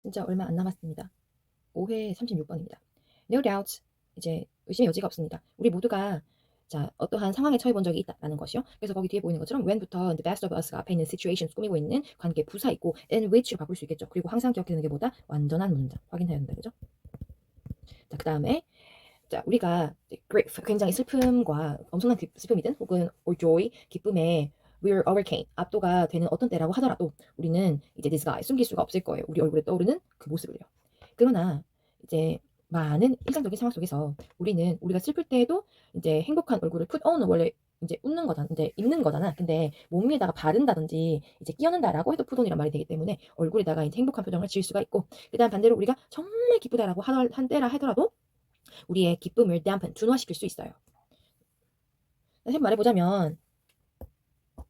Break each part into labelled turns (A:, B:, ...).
A: 진짜 얼마 안 남았습니다. 5회 36번입니다. No doubt 이제 의심의 여지가 없습니다. 우리 모두가 자 어떠한 상황에 처해 본 적이 있다라는 것이요. 그래서 거기 뒤에 보이는 것처럼 when부터 the best of us가 앞에 있는 situations 꾸미고 있는 관계 부사 있고 in which로 바꿀 수 있겠죠. 그리고 항상 기억해야 되는 게 뭐다? 완전한 문장 확인해야 된다. 그죠? 자, 그 다음에 자 우리가 grief 굉장히 슬픔과 엄청난 슬픔이든 혹은 or joy 기쁨에 we're overcame 압도가 되는 어떤 때라고 하더라도 우리는 이제 disguise 숨길 수가 없을 거예요. 우리 얼굴에 떠오르는 그 모습을요. 그러나 이제 많은 일상적인 상황 속에서 우리는 우리가 슬플 때에도 이제 행복한 얼굴을 put on은 원래 이제 웃는 거잖아. 이제 있는 거잖아. 근데 몸 위에다가 바른다든지 이제 끼얹는다라고 해도 put on이란 말이 되기 때문에 얼굴에다가 이제 행복한 표정을 지을 수가 있고 그다음 반대로 우리가 정말 기쁘다라고 한 때라 하더라도 우리의 기쁨을 dampen 둔화시킬 수 있어요. 다시 말해보자면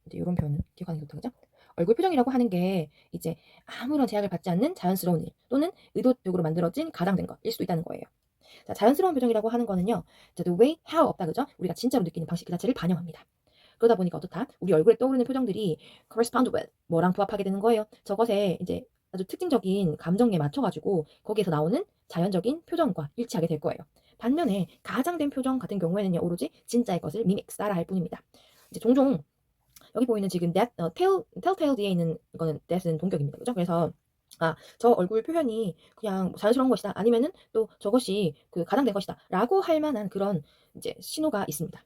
A: 이제 이런 표현은 기억하는 게 좋다 그죠? 얼굴 표정이라고 하는 게 이제 아무런 제약을 받지 않는 자연스러운 일 또는 의도적으로 만들어진 가장된 것일 수도 있다는 거예요. 자, 자연스러운 표정이라고 하는 거는요. 자, the way, how 없다 그죠? 우리가 진짜로 느끼는 방식 그 자체를 반영합니다. 그러다 보니까 어떻다? 우리 얼굴에 떠오르는 표정들이 correspond with 뭐랑 부합하게 되는 거예요. 저것에 이제 아주 특징적인 감정에 맞춰가지고 거기에서 나오는 자연적인 표정과 일치하게 될 거예요. 반면에 가장된 표정 같은 경우에는요. 오로지 진짜의 것을 mimic, 따라할 뿐입니다. 이제 종종 여기 보이는 지금 telltale 뒤에 있는 이거는 that은 동격입니다. 그죠? 그래서 저 얼굴 표현이 그냥 자연스러운 것이다. 아니면은 또 저것이 그 가장된 것이다. 라고 할 만한 그런 이제 신호가 있습니다.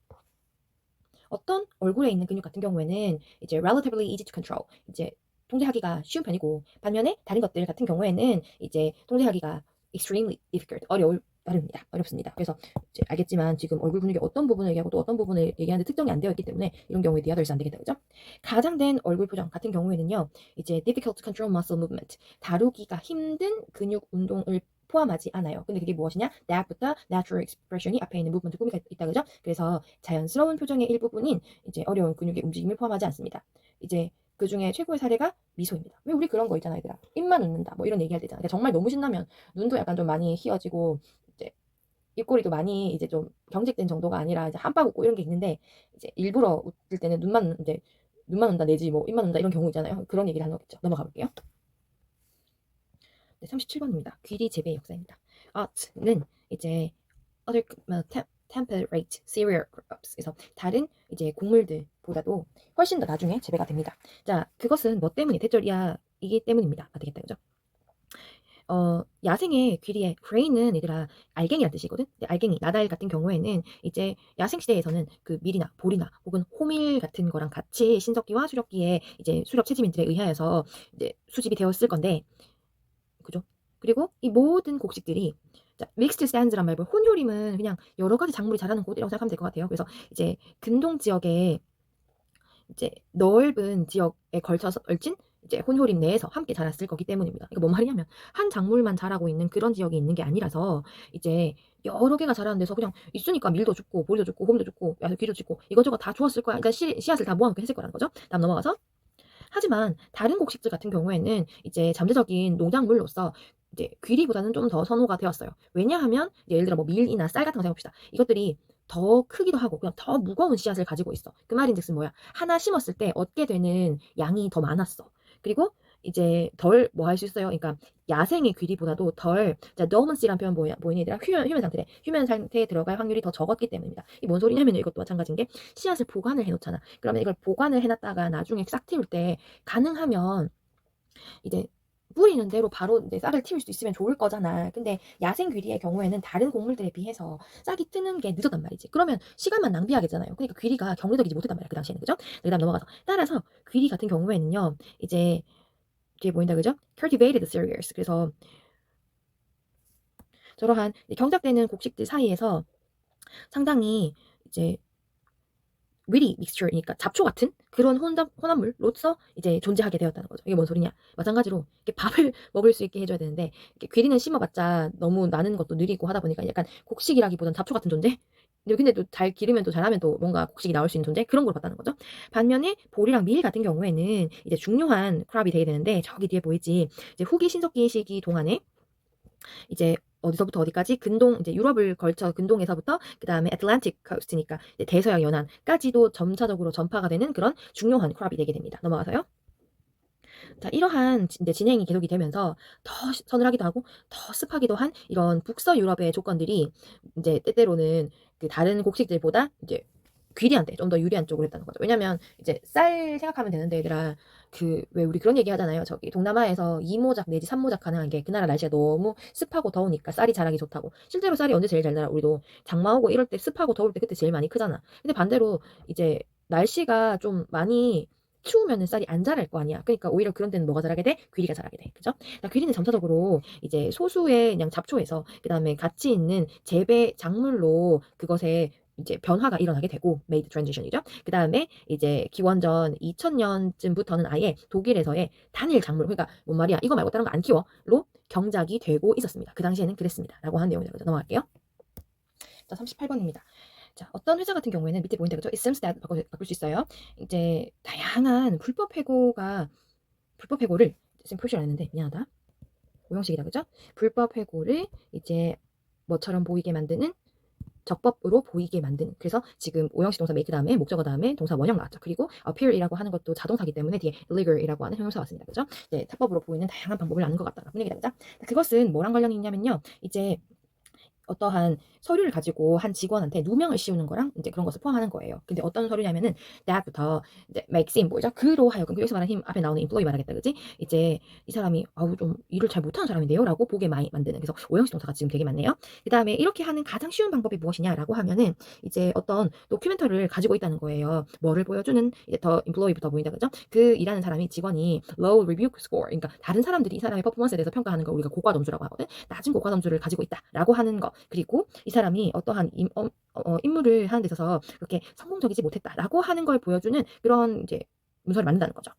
A: 어떤 얼굴에 있는 근육 같은 경우에는 이제 relatively easy to control. 이제 통제하기가 쉬운 편이고 반면에 다른 것들 같은 경우에는 이제 통제하기가 extremely difficult. 어렵습니다. 그래서 이제 알겠지만 지금 얼굴 근육의 어떤 부분을 얘기하고 또 어떤 부분을 얘기하는데 특정이 안 되어 있기 때문에 이런 경우에 the others 안 되겠다. 그죠? 가장된 얼굴 표정 같은 경우에는요. 이제 difficult to control muscle movement. 다루기가 힘든 근육 운동을 포함하지 않아요. 근데 그게 무엇이냐? that부터 natural expression이 앞에 있는 부분들 꾸미가 있다 그죠? 그래서 자연스러운 표정의 일부분인 이제 어려운 근육의 움직임을 포함하지 않습니다. 이제 그 중에 최고의 사례가 미소입니다. 왜 우리 그런 거 있잖아, 얘들아. 입만 웃는다. 뭐 이런 얘기할 때 있잖아. 그러니까 정말 너무 신나면 눈도 약간 좀 많이 휘어지고 이제 입꼬리도 많이 이제 좀 경직된 정도가 아니라 이제 한방 웃고 이런 게 있는데 이제 일부러 웃을 때는 눈만 운다 내지 뭐 입만 운다 이런 경우 있잖아요. 그런 얘기를 하는 거겠죠. 넘어가 볼게요. 네, 37번입니다. 귀리 재배 역사입니다. art는 이제 other temperate cereal crops 그래서 다른 이제 곡물들보다도 훨씬 더 나중에 재배가 됩니다. 자, 그것은 뭐 때문에 대절이기 때문입니다. 되겠다, 그죠? 야생의 귀리의 grain은 얘들아 알갱이란 뜻이거든. 근데 알갱이, 나달 같은 경우에는 이제 야생 시대에서는 그 밀이나 보리나 혹은 호밀 같은 거랑 같이 신석기와 수렵기에 이제 수렵 채집인들에 의하여서 이제 수집이 되었을 건데 그죠? 그리고 이 모든 곡식들이 자, 믹스드 산즈란 말고 혼효림은 그냥 여러 가지 작물이 자라는 곳이라고 생각하면 될 것 같아요. 그래서 이제 근동 지역에 이제 넓은 지역에 걸쳐서 얽힌 이제 혼효림 내에서 함께 자랐을 거기 때문입니다. 이거 뭔 말이냐면 한 작물만 자라고 있는 그런 지역이 있는 게 아니라서 이제 여러 개가 자라는 데서 그냥 있으니까 밀도 죽고 보리도 죽고 홈도 죽고 귀도 죽고 이것저것 다 주었을 거야. 그러니까 씨앗을 다 모아놓고 했을 거라는 거죠. 다음 넘어가서 하지만 다른 곡식들 같은 경우에는 이제 잠재적인 농작물로서 이제 귀리보다는 좀 더 선호가 되었어요. 왜냐하면 예를 들어 뭐 밀이나 쌀 같은 거 생각해봅시다. 이것들이 더 크기도 하고 그냥 더 무거운 씨앗을 가지고 있어. 그 말인즉슨 뭐야? 하나 심었을 때 얻게 되는 양이 더 많았어. 그리고 이제 덜 뭐 할 수 있어요? 그러니까 야생의 귀리보다도 덜 자, dormancy란 표현 뭐니 얘들아? 휴면 상태에 들어갈 확률이 더 적었기 때문입니다. 이게 뭔 소리냐면 이것도 마찬가지인 게 씨앗을 보관을 해놓잖아. 그러면 이걸 보관을 해놨다가 나중에 싹 틔울 때 가능하면 이제 뿌리는 대로 바로 이제 싹을 틔울 수 있으면 좋을 거잖아. 근데 야생 귀리의 경우에는 다른 곡물들에 비해서 싹이 트는 게 늦었단 말이지. 그러면 시간만 낭비하겠잖아요. 그러니까 귀리가 경제적이지 못했단 말이야. 그 당시에는. 그죠? 그다음 넘어가서. 따라서 귀리 같은 경우에는요. 이제 뒤에 보인다 그죠? cultivated cereals. 그래서 저러한 경작되는 곡식들 사이에서 상당히 이제 wheaty mixture니까 잡초 같은 그런 혼합물로서 이제 존재하게 되었다는 거죠. 이게 뭔 소리냐? 마찬가지로 이렇게 밥을 먹을 수 있게 해줘야 되는데 귀리는 심어봤자 너무 나는 것도 느리고 하다 보니까 약간 곡식이라기보단 잡초 같은 존재? 근데 또 잘 기르면 또 잘하면 또 뭔가 곡식이 나올 수 있는 존재? 그런 걸 봤다는 거죠. 반면에 보리랑 밀 같은 경우에는 이제 중요한 크랍이 되게 되는데 저기 뒤에 보이지? 이제 후기 신석기 시기 동안에 이제 어디서부터 어디까지 근동 이제 유럽을 걸쳐 근동에서부터 그다음에 애틀랜틱 코스트니까 대서양 연안까지도 점차적으로 전파가 되는 그런 중요한 크랍이 되게 됩니다. 넘어가서요. 자, 이러한 이제 진행이 계속이 되면서 더 서늘하기도 하고 더 습하기도 한 이런 북서 유럽의 조건들이 이제 때때로는 그 다른 곡식들보다 이제 귀리한데 좀 더 유리한 쪽으로 했다는 거죠. 왜냐면 이제 쌀 생각하면 되는데 얘들아, 그 왜 우리 그런 얘기 하잖아요. 저기 동남아에서 2모작 내지 3모작 가능한 게 그 나라 날씨가 너무 습하고 더우니까 쌀이 자라기 좋다고. 실제로 쌀이 언제 제일 잘 나라? 우리도 장마 오고 이럴 때 습하고 더울 때 그때 제일 많이 크잖아. 근데 반대로 이제 날씨가 좀 많이 추우면은 쌀이 안 자랄 거 아니야. 그러니까 오히려 그런 때는 뭐가 자라게 돼? 귀리가 자라게 돼. 그죠? 그러니까 귀리는 점차적으로 이제 소수의 그냥 잡초에서 그다음에 가치 있는 재배 작물로 그것에 이제 변화가 일어나게 되고 made transition이죠. 그다음에 이제 기원전 2000년쯤부터는 아예 독일에서의 단일 작물, 그러니까 뭔 말이야, 이거 말고 다른 거 안 키워로 경작이 되고 있었습니다. 그 당시에는 그랬습니다. 라고 하는 내용이라고 넘어갈게요. 자, 38번입니다. 자, 어떤 회사 같은 경우에는 밑에 보인다 그죠? It seems that 바꿀 수 있어요. 이제 다양한 불법 회고를 지금 표시를 안 했는데 미안하다. 오형식이다 그죠? 불법 회고를 이제 뭐처럼 보이게 만드는 적법으로 보이게 만드는. 그래서 지금 오형식 동사 make 다음에 목적어 다음에 동사 원형 나왔죠. 그리고 appear이라고 하는 것도 자동사기 때문에 뒤에 illegal이라고 하는 형용사 왔습니다. 그죠? 이제 합법으로 보이는 다양한 방법을 아는 것 같다라는 얘기다. 그죠? 그것은 뭐랑 관련이 있냐면요. 이제 어떠한 서류를 가지고 한 직원한테 누명을 씌우는 거랑 이제 그런 것을 포함하는 거예요. 근데 어떤 서류냐면은 that부터 이제 make seem 뭐죠? 그로 하여금 여기서 말하는 힘 앞에 나오는 employee 말하겠다, 그지? 이제 이 사람이 아우 좀 일을 잘 못하는 사람인데요라고 보게 많이 만드는. 그래서 오형식 동사가 지금 되게 많네요. 그 다음에 이렇게 하는 가장 쉬운 방법이 무엇이냐라고 하면은 이제 어떤 도큐멘터리를 가지고 있다는 거예요. 뭐를 보여주는 이제 더 employee부터 보인다, 그죠? 그 일하는 사람이 직원이 low review score, 그러니까 다른 사람들이 이 사람의 퍼포먼스에 대해서 평가하는 걸 우리가 고과 점수라고 하거든. 낮은 고과 점수를 가지고 있다라고 하는 거. 그리고 이 사람이 어떠한 임무를 하는 데 있어서 그렇게 성공적이지 못했다라고 하는 걸 보여주는 그런 이제 문서를 만든다는 거죠.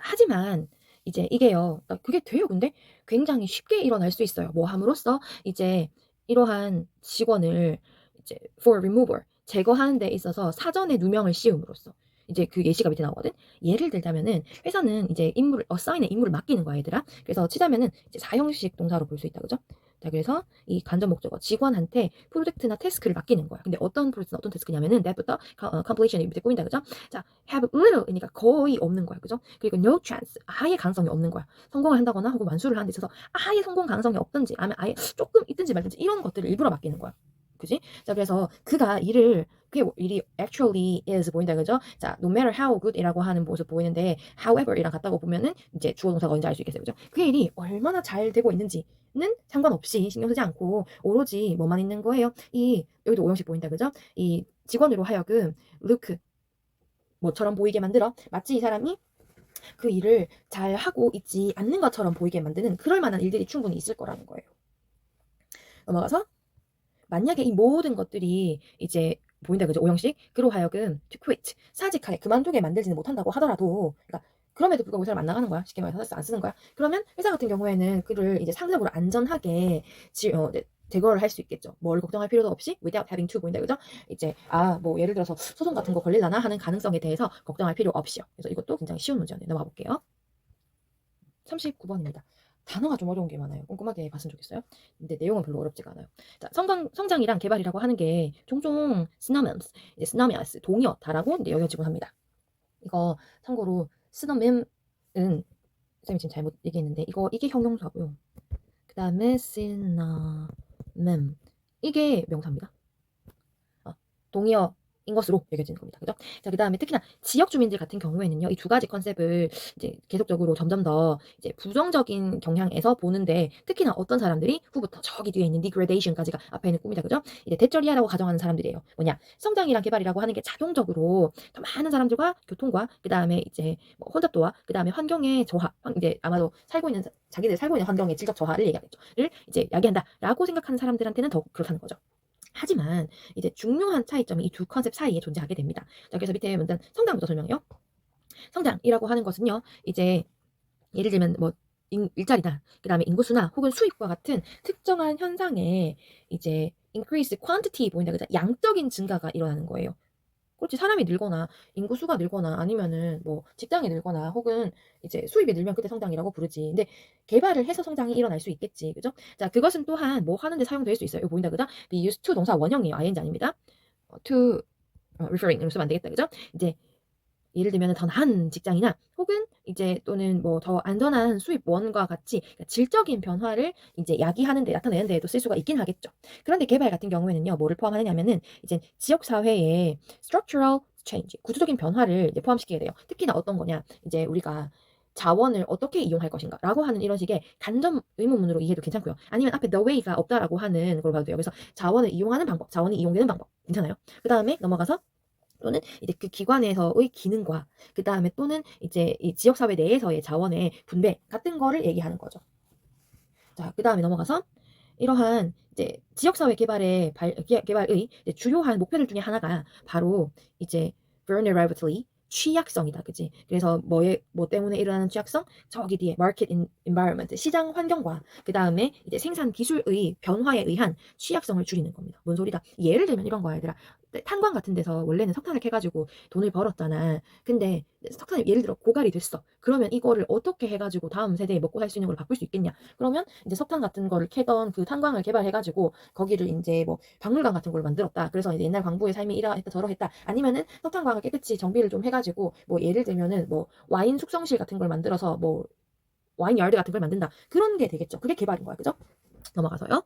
A: 하지만 이제 이게요, 그러니까 그게 돼요. 근데 굉장히 쉽게 일어날 수 있어요. 뭐 함으로써 이제 이러한 직원을 이제 for removal 제거하는 데 있어서 사전에 누명을 씌움으로써 이제 그 예시가 밑에 나오거든. 예를 들자면은 회사는 이제 어사인의 임무를 맡기는 거야, 얘들아. 그래서 치자면은 이제 사형식 동사로 볼 수 있다, 그죠? 자, 그래서 이 간접 목적어 직원한테 프로젝트나 태스크를 맡기는 거야. 근데 어떤 프로젝트나 어떤 태스크냐면은 that부터 completion이 밑에 꼬인다, 그죠? 자, have little이니까 거의 없는 거야, 그죠? 그리고 no chance 아예 가능성이 없는 거야. 성공을 한다거나 혹은 완수를 하는 데 있어서 아예 성공 가능성이 없든지 아니면 아예 조금 있든지 말든지 이런 것들을 일부러 맡기는 거야. 그지? 자, 그래서 그게 일이 actually is 보인다, 그죠? 자, no matter how good이라고 하는 모습 보이는데 however이랑 같다고 보면은 이제 주어 동사가 뭔지 알 수 있겠어요, 그죠? 그 일이 얼마나 잘 되고 있는지는 상관없이 신경 쓰지 않고 오로지 뭐만 있는 거예요? 여기도 오형식 보인다, 그죠? 이 직원으로 하여금 look 뭐처럼 보이게 만들어. 마치 이 사람이 그 일을 잘 하고 있지 않는 것처럼 보이게 만드는 그럴 만한 일들이 충분히 있을 거라는 거예요. 넘어가서 만약에 이 모든 것들이 이제 보인다, 그죠? 오형식 그로 하여금 to quit 사직하게 그만두게 만들지는 못한다고 하더라도, 그러니까 그럼에도 불구하고 회사를 안 나가는 거야. 쉽게 말해서 안 쓰는 거야. 그러면 회사 같은 경우에는 그를 이제 상대적으로 안전하게 제거를 할 수 있겠죠. 뭘 걱정할 필요도 없이 without having to 보인다, 그죠? 이제 뭐 예를 들어서 소송 같은 거 걸릴라나 하는 가능성에 대해서 걱정할 필요 없이요. 그래서 이것도 굉장히 쉬운 문제였네요. 넘어가 볼게요. 39번입니다. 단어가 좀 어려운 게 많아요. 꼼꼼하게 봤으면 좋겠어요. 근데 내용은 별로 어렵지가 않아요. 자, 성장이랑 개발이라고 하는 게 종종 synonymous, 동의어다라고 이제 여겨지곤 합니다. 이거 참고로 synonym은 쌤이 지금 잘못 얘기했는데 이게 형용사고요. 그 다음에 synonym 이게 명사입니다. 동의어 인 것으로 여겨지는 겁니다. 그죠? 자, 그 다음에 특히나 지역 주민들 같은 경우에는요, 이 두 가지 컨셉을 이제 계속적으로 점점 더 이제 부정적인 경향에서 보는데, 특히나 어떤 사람들이 후부터 저기 뒤에 있는 degradation까지가 앞에 있는 꿈이다, 그죠? 이제 대절이하라고 가정하는 사람들이에요. 뭐냐? 성장이랑 개발이라고 하는 게 자동적으로 더 많은 사람들과 교통과, 그 다음에 이제 뭐 혼잡도와, 그 다음에 환경의 저하, 이제 아마도 자기들 살고 있는 환경의 질적 저하를 얘기하겠죠.를 이제 야기한다라고 생각하는 사람들한테는 더 그렇다는 거죠. 하지만 이제 중요한 차이점이 이 두 컨셉 사이에 존재하게 됩니다. 자, 그래서 밑에 먼저 성장부터 설명해요. 성장이라고 하는 것은요, 이제 예를 들면 뭐 일자리나 그 다음에 인구수나 혹은 수입과 같은 특정한 현상에 이제 increase quantity 보인다, 그죠? 양적인 증가가 일어나는 거예요. 그렇지, 사람이 늘거나 인구수가 늘거나 아니면은 뭐 직장이 늘거나 혹은 이제 수입이 늘면 그때 성장이라고 부르지. 근데 개발을 해서 성장이 일어날 수 있겠지, 그죠? 자, 그것은 또한 뭐 하는데 사용될 수 있어요. 이거 보인다, 그죠? be used to 동사 원형이에요. ing 아닙니다. to referring으로 쓰면 안 되겠다, 그죠? 이제 예를 들면 더 나은 직장이나 혹은 이제 또는 뭐 더 안전한 수입원과 같이 질적인 변화를 이제 야기하는 데 나타내는 데에도 쓸 수가 있긴 하겠죠. 그런데 개발 같은 경우에는요. 뭐를 포함하느냐면은 이제 지역 사회의 structural change, 구조적인 변화를 이제 포함시키게 돼요. 특히나 어떤 거냐? 이제 우리가 자원을 어떻게 이용할 것인가라고 하는 이런 식의 간접 의문문으로 이해해도 괜찮고요. 아니면 앞에 the way가 없다라고 하는 걸 봐도 돼요. 그래서 자원을 이용하는 방법, 자원이 이용되는 방법 괜찮아요. 그 다음에 넘어가서 또는 이제 그 기관에서의 기능과 그 다음에 또는 이제 이 지역사회 내에서의 자원의 분배 같은 거를 얘기하는 거죠. 자, 그 다음에 넘어가서 이러한 이제 지역사회 개발의 주요한 목표들 중에 하나가 바로 이제 vulnerability, 취약성이다, 그지? 그래서 뭐 때문에 일어나는 취약성? 저기 뒤에 market environment, 시장 환경과 그 다음에 이제 생산 기술의 변화에 의한 취약성을 줄이는 겁니다. 뭔 소리다? 예를 들면 이런 거야, 얘들아. 탄광 같은 데서 원래는 석탄을 캐가지고 돈을 벌었잖아. 근데 석탄이 예를 들어 고갈이 됐어. 그러면 이거를 어떻게 해가지고 다음 세대에 먹고 살 수 있는 걸로 바꿀 수 있겠냐? 그러면 이제 석탄 같은 거를 캐던 그 탄광을 개발해가지고 거기를 이제 뭐 박물관 같은 걸 만들었다. 그래서 이제 옛날 광부의 삶이 이러했다 저러했다. 아니면은 석탄광을 깨끗이 정비를 좀 해가지고 뭐 예를 들면은 뭐 와인 숙성실 같은 걸 만들어서 뭐 와인 야드 같은 걸 만든다. 그런 게 되겠죠. 그게 개발인 거야, 그죠? 넘어가서요.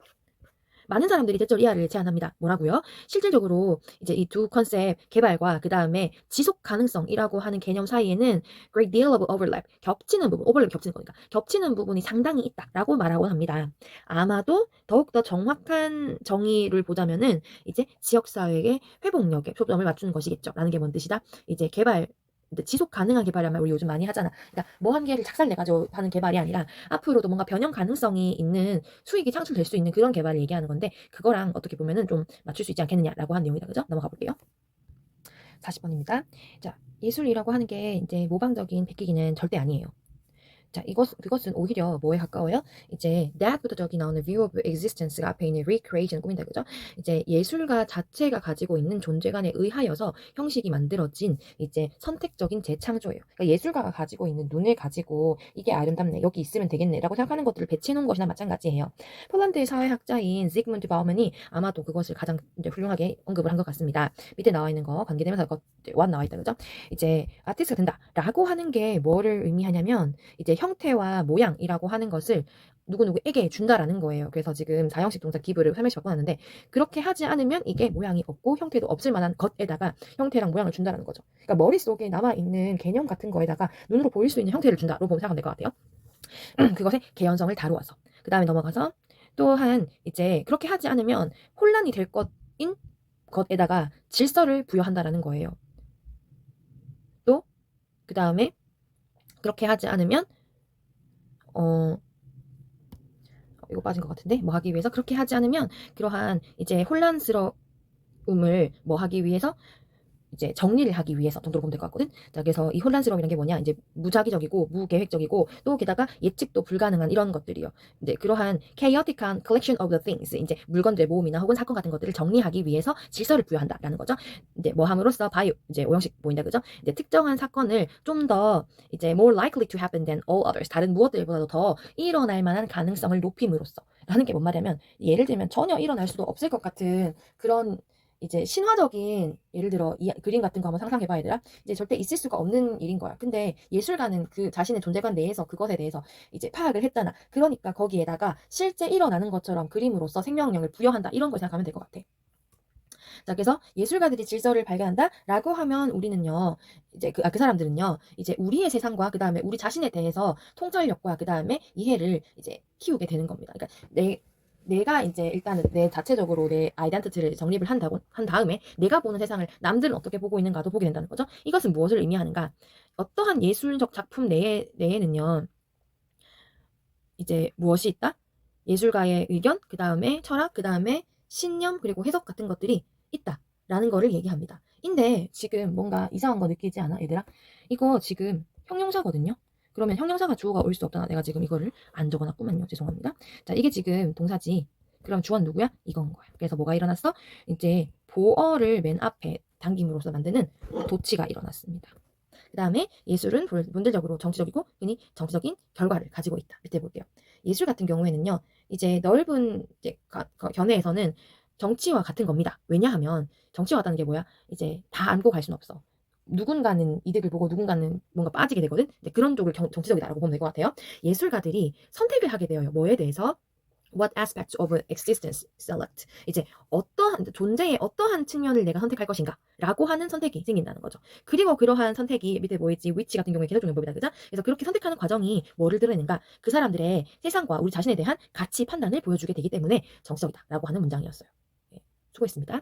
A: 많은 사람들이 대절 이하를 제안합니다. 뭐라고요? 실질적으로 이제 이 두 컨셉 개발과 그 다음에 지속 가능성이라고 하는 개념 사이에는 great deal of overlap, 겹치는 부분, overlap 겹치는 거니까 겹치는 부분이 상당히 있다라고 말하곤 합니다. 아마도 더욱더 정확한 정의를 보자면은 이제 지역사회의 회복력에 초점을 맞추는 것이겠죠. 라는 게 뭔 뜻이다? 이제 개발 지속 가능한 개발이란 우리 요즘 많이 하잖아. 그러니까 뭐 한 개를 작살내가지고 하는 개발이 아니라 앞으로도 뭔가 변형 가능성이 있는 수익이 창출될 수 있는 그런 개발을 얘기하는 건데 그거랑 어떻게 보면은 좀 맞출 수 있지 않겠느냐라고 하는 내용이다. 그죠? 넘어가 볼게요. 40번입니다. 자, 예술이라고 하는 게 이제 모방적인 베끼기는 절대 아니에요. 자, 그것은 오히려 뭐에 가까워요? 이제 that부터 저기 나오는 view of existence가 앞에 있는 recreation 꾸민다, 그죠? 이제 예술가 자체가 가지고 있는 존재감에 의하여서 형식이 만들어진 이제 선택적인 재창조예요. 그러니까 예술가가 가지고 있는 눈을 가지고 이게 아름답네, 여기 있으면 되겠네라고 생각하는 것들을 배치해 놓은 것이나 마찬가지예요. 폴란드의 사회학자인 지그문드 바우먼이 아마도 그것을 가장 이제 훌륭하게 언급을 한 것 같습니다. 밑에 나와 있는 거 관계대명사 원 나와 있다, 그죠? 이제 아티스트가 된다라고 하는 게 뭐를 의미하냐면 이제 형태와 모양이라고 하는 것을 누구누구에게 준다라는 거예요. 그래서 지금 사형식 동사 기브를 설명시 바꿔놨는데 그렇게 하지 않으면 이게 모양이 없고 형태도 없을 만한 것에다가 형태랑 모양을 준다라는 거죠. 그러니까 머릿속에 남아있는 개념 같은 거에다가 눈으로 보일 수 있는 형태를 준다로 보면 생각하면 될 것 같아요. 그것의 개연성을 다루어서 그 다음에 넘어가서 또한 이제 그렇게 하지 않으면 혼란이 될 것인 것에다가 질서를 부여한다라는 거예요. 또 그 다음에 그렇게 하지 않으면 이거 빠진 것 같은데 뭐 하기 위해서 그렇게 하지 않으면 그러한 이제 혼란스러움을 뭐 하기 위해서 이제 정리를 하기 위해서 정도로 보면 될 것 같거든. 자, 그래서 이 혼란스러움이란 게 뭐냐? 이제 무작위적이고 무계획적이고 또 게다가 예측도 불가능한 이런 것들이요. 이제 그러한 chaotic한 collection of the things, 이제 물건들의 모음이나 혹은 사건 같은 것들을 정리하기 위해서 질서를 부여한다라는 거죠. 이제 뭐 함으로써 바이오 이제 오형식 보인다, 그죠? 이제 특정한 사건을 좀 더 이제 more likely to happen than all others, 다른 무엇들보다도 더 일어날 만한 가능성을 높임으로써 라는 게 뭔 말이냐면 예를 들면 전혀 일어날 수도 없을 것 같은 그런 이제 신화적인 예를 들어 그림 같은 거 한번 상상해봐야 되나? 이제 절대 있을 수가 없는 일인 거야. 근데 예술가는 그 자신의 존재관 내에서 그것에 대해서 이제 파악을 했잖아. 그러니까 거기에다가 실제 일어나는 것처럼 그림으로써 생명력을 부여한다. 이런 걸 생각하면 될 것 같아. 자, 그래서 예술가들이 질서를 발견한다라고 하면 우리는요, 이제 그 사람들은요, 이제 우리의 세상과 그 다음에 우리 자신에 대해서 통찰력과 그 다음에 이해를 이제 키우게 되는 겁니다. 그러니까 내가 이제 일단은 내 자체적으로 내 아이덴티티를 정립을 한 다음에 내가 보는 세상을 남들은 어떻게 보고 있는가도 보게 된다는 거죠. 이것은 무엇을 의미하는가? 어떠한 예술적 작품 내에는요, 이제 무엇이 있다? 예술가의 의견, 그 다음에 철학, 그 다음에 신념, 그리고 해석 같은 것들이 있다라는 거를 얘기합니다. 근데 지금 뭔가 이상한 거 느끼지 않아, 얘들아? 이거 지금 형용사거든요. 그러면 형용사가 주어가 올 수 없잖아. 내가 지금 이거를 안 적어놨구만요. 죄송합니다. 자, 이게 지금 동사지. 그럼 주어는 누구야? 이건 거야. 그래서 뭐가 일어났어? 이제 보어를 맨 앞에 당김으로써 만드는 도치가 일어났습니다. 그 다음에 예술은 본질적으로 정치적이고 흔히 정치적인 결과를 가지고 있다. 밑에 볼게요. 예술 같은 경우에는요. 이제 넓은 이제 견해에서는 정치와 같은 겁니다. 왜냐하면 정치와 같다는 게 뭐야? 이제 다 안고 갈 수는 없어. 누군가는 이득을 보고 누군가는 뭔가 빠지게 되거든. 근데 그런 쪽을 정치적이다라고 보면 될 것 같아요. 예술가들이 선택을 하게 되어요. 뭐에 대해서? What aspects of existence select? 이제 어떠한 존재의 어떠한 측면을 내가 선택할 것인가라고 하는 선택이 생긴다는 거죠. 그리고 그러한 선택이 밑에 뭐 있지? 위치 같은 경우에 계절종용법이다, 그죠? 그래서 그렇게 선택하는 과정이 뭐를 드러내는가? 그 사람들의 세상과 우리 자신에 대한 가치 판단을 보여주게 되기 때문에 정치적이다라고 하는 문장이었어요. 네, 수고했습니다.